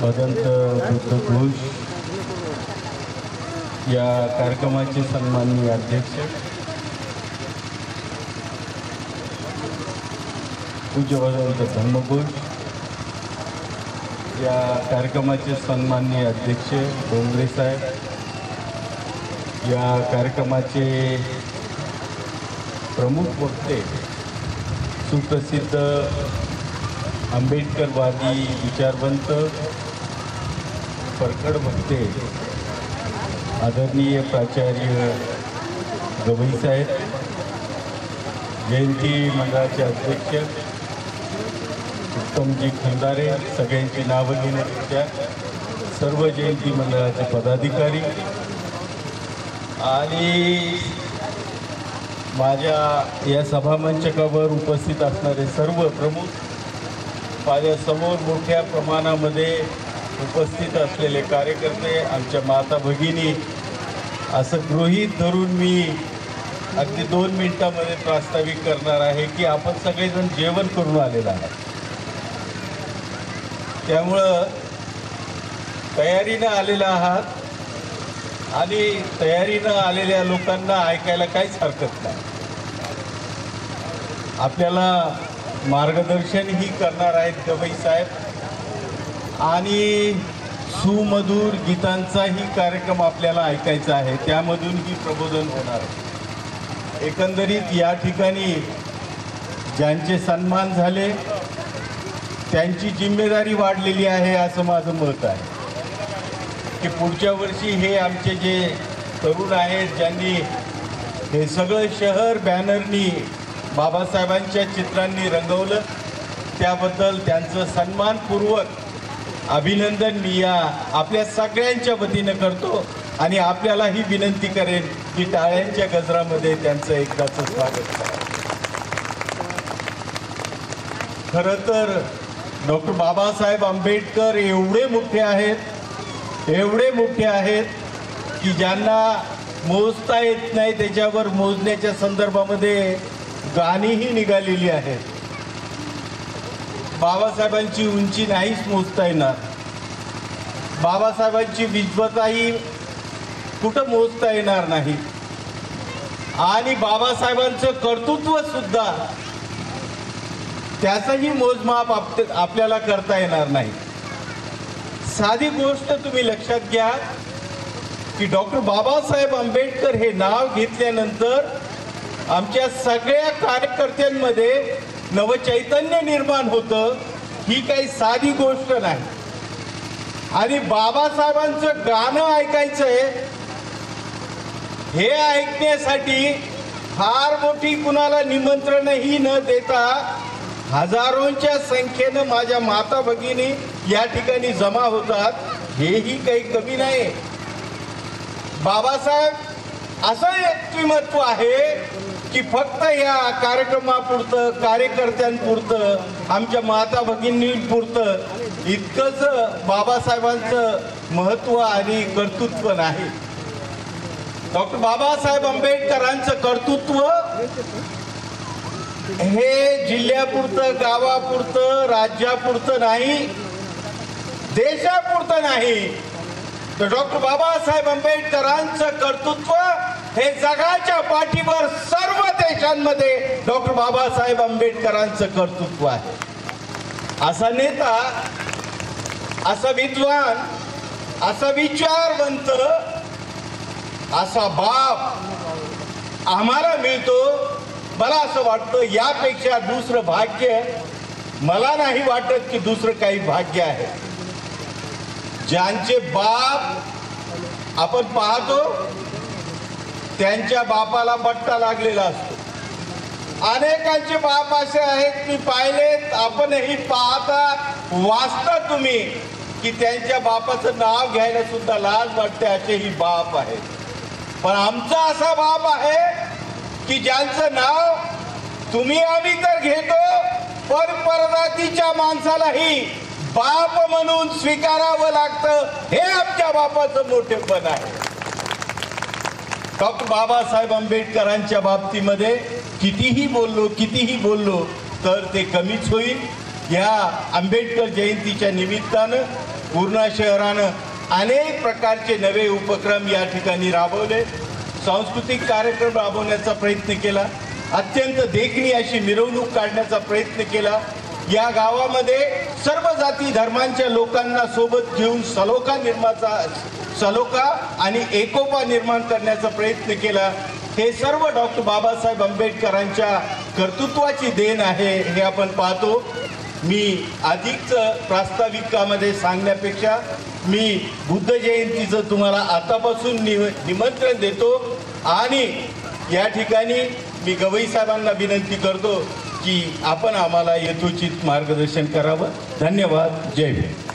भदंत बुद्ध घोष या कार्यक्रमाचे सन्माननीय अध्यक्ष, पूज्य भदंत धर्मघोष या कार्यक्रमाचे सन्माननीय अध्यक्ष डोंगरे साहेब, या कार्यक्रमाचे प्रमुख वक्ते सुप्रसिद्ध आंबेडकरवादी विचारवंत परखड वक्ते आदरणीय प्राचार्य गवई साहेब, जयंती मंडळाचे अध्यक्ष उत्तमजी खंदारे, सगळ्यांची नावं घेण्यापेक्षा सर्व जयंती मंडळाचे पदाधिकारी आणि माझ्या या सभामंचकावर उपस्थित असणारे सर्व प्रमुख, माझ्यासमोर मोठ्या प्रमाणामध्ये उपस्थित असलेले कार्यकर्ते, आमच्या माता भगिनी, असं गृहीत धरून मी अगदी 2 मिनिटांमध्ये प्रास्ताविक करणार आहे की आपण सगळेजण जेवण करून आलेला आहात. त्यामुळं तयारीनं आलेला आहात आणि तयारीनं आलेल्या लोकांना ऐकायला काहीच हरकत नाही. आपल्याला मार्गदर्शनही करणार आहेत गवई साहेब आणि सुमधुर गीतांचाही कार्यक्रम आपल्याला ऐकायचा आहे, त्यामधूनही प्रबोधन होणार आहे. एकंदरीत या ठिकाणी ज्यांचे सन्मान झाले त्यांची जिम्मेदारी वाढलेली आहे असं माझं मत आहे की पुढच्या वर्षी हे आमचे जे तरुण आहेत ज्यांनी हे सगळं शहर बॅनरनी बाबासाहेबांच्या चित्रांनी रंगवलं, त्याबद्दल त्यांचं सन्मानपूर्वक अभिनंदन मी या आपल्या सगळ्यांच्या वतीनं करतो आणि आपल्यालाही विनंती करेन की टाळ्यांच्या गजरामध्ये त्यांचं एकदाचं स्वागत करा. खरं तर डॉक्टर बाबासाहेब आंबेडकर एवढे मोठे आहेत की ज्यांना मोजता येत नाही, त्याच्यावर मोजण्याच्या संदर्भामध्ये गाणीही निघालेली आहेत. बाबासाहेबांची उंची नाहीच मोजता येणार, बाबासाहेबांची विद्वत्ताही कुठं मोजता येणार नाही आणि बाबासाहेबांचं कर्तृत्व सुद्धा त्याचंही मोजमाप आपल्याला करता येणार नाही. साधी गोष्ट तुम्ही लक्षात घ्या की डॉक्टर बाबासाहेब आंबेडकर हे नाव घेतल्यानंतर आमच्या सगळ्या कार्यकर्त्यांमध्ये नवचैतन्य निर्माण होतं. ही काही साधी गोष्ट नाही आणि बाबासाहेबांचं गाणं ऐकायचंय हे ऐकण्यासाठी फार मोठी कुणाला निमंत्रणही न देता हजारोंच्या संख्येनं माझ्या माता भगिनी या ठिकाणी जमा होतात. हेही काही कमी नाही. बाबासाहेब असं व्यक्तिमत्व आहे की फक्त या कार्यक्रमापुरतं, कार्यकर्त्यांपुरतं, आमच्या माता भगिनींपुरतं इतकंच बाबासाहेबांचं महत्त्व आणि कर्तृत्व नाही. डॉक्टर बाबासाहेब आंबेडकरांचं कर्तृत्व हे जिल्ह्यापुरतं, गावापुरतं, राज्यापुरतं नाही, देशापुरतं नाही, तर डॉक्टर बाबासाहेब आंबेडकरांचं कर्तृत्व हे जगाच्या पाठीवर सर्व देशांमध्ये डॉक्टर बाबासाहेब आंबेडकरांचं कर्तृत्व आहे. असा नेता, असा विद्वान, असा विचारवंत, असा बाप आम्हाला मिळतो. मला असं वाटतं यापेक्षा दुसरं भाग्य मला नाही वाटत की दुसरं काही भाग्य आहे. ज्यांचे बाप आपण पाहतो त्यांच्या बापाला बट्टा लागलेला असतो. अनेकांचे बाप असे आहेत मी पाहिलेत, आपणही पाहता वाचता तुम्ही की त्यांच्या बापाचं नाव घ्यायला सुद्धा लाज वाटते असेही बाप आहेत. पण आमचा असा बाप आहे की ज्यांचं नाव तुम्ही आम्ही तर घेतो पण परजातीच्या माणसालाही बाप म्हणून स्वीकारावं लागतं. हे आमच्या बापाचं मोठेपण आहे. डॉक्टर बाबासाहेब आंबेडकरांच्या बाबतीमध्ये कितीही बोललो तर ते कमीच होईल. या आंबेडकर जयंतीच्या निमित्तानं पूर्णा शहरानं अनेक प्रकारचे नवे उपक्रम या ठिकाणी राबवले, सांस्कृतिक कार्यक्रम राबवण्याचा प्रयत्न केला, अत्यंत देखणी अशी मिरवणूक काढण्याचा प्रयत्न केला। या गावामध्ये सर्व जाती धर्मांच्या लोकांना सोबत घेऊन सलोखा आणि एकोपा निर्माण करण्याचा प्रयत्न केला। हे सर्व डॉक्टर बाबासाहेब आंबेडकरांच्या कर्तृत्वाची देण आहे हे आपण पाहतो। मी अधिकच प्रास्ताविकामध्ये सांगण्यापेक्षा मी बुद्ध जयंतीचं तुम्हाला आतापासून निमंत्रण देतो आणि या ठिकाणी मी गवई साहेबांना विनंती करतो की आपण आम्हाला यथोचित मार्गदर्शन करावं। धन्यवाद। जय भीम।